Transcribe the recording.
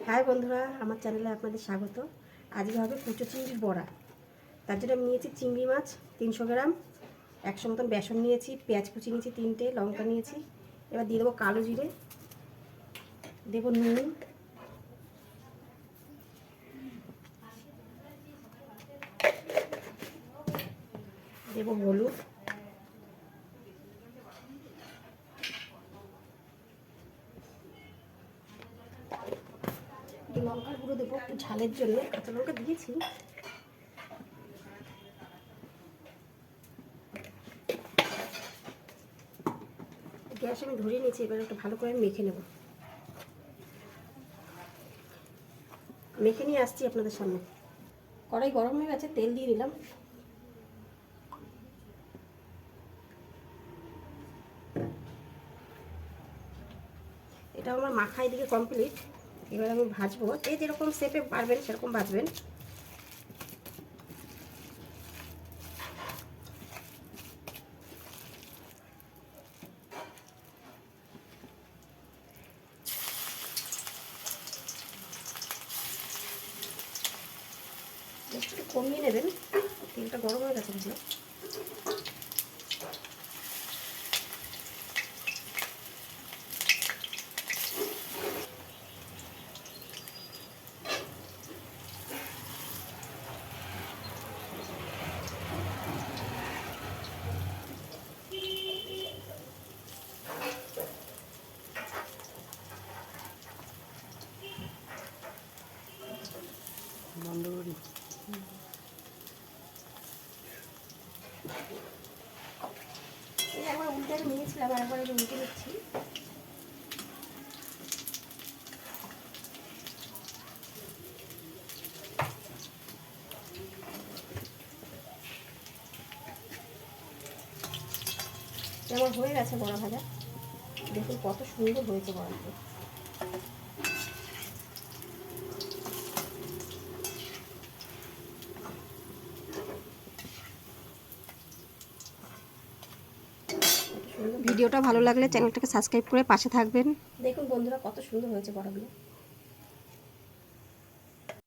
High বন্ধুরা, আমার চ্যানেলে আপনাদের স্বাগত। আজকে হবে কুচো চিংড়ির বড়া। তার জন্য আমি নিয়েছি চিংড়ি মাছ 300 গ্রাম, 100 মতন বেসন নিয়েছি, পেঁয়াজ কুচি নিয়েছি 3টে, লঙ্কা নিয়েছি। এবার দিয়ে দেবো কালো জিরে, দেবো নুন, দেবো হলুদ, লঙ্কার গুঁড়ো দেবো একটু ঝালের জন্য, কাঁচা লঙ্কা দিয়েছি। গ্যাস আমি ধরিয়ে নিয়েছি, এবার একটু ভালো করে মেখে নেব। মেখে নিয়ে আসছি আপনাদের সামনে। কড়াই গরম হয়ে গেছে, তেল দিয়ে দিলাম। এটা আমার মাখা এদিকে কমপ্লিট। এবার আমি ভাজবো, যে যেরকম শেপে পারবেন সেরকম ভাজবেন। একটু কমিয়ে নেবেন, তেলটা গরম হয়ে গেছে বুঝলো। বন্ধ করি। একবার উল্টে নিয়েছিলাম, একবার উল্টে নিচ্ছি। আমার হয়ে গেছে বড়া ভাজা। দেখুন কত সুন্দর হয়েছে বড়াটা। ভিডিওটা ভালো লাগলে চ্যানেলটাকে সাবস্ক্রাইব করে পাশে থাকবেন। দেখুন বন্ধুরা কত সুন্দর হয়েছে বড়াগুলো।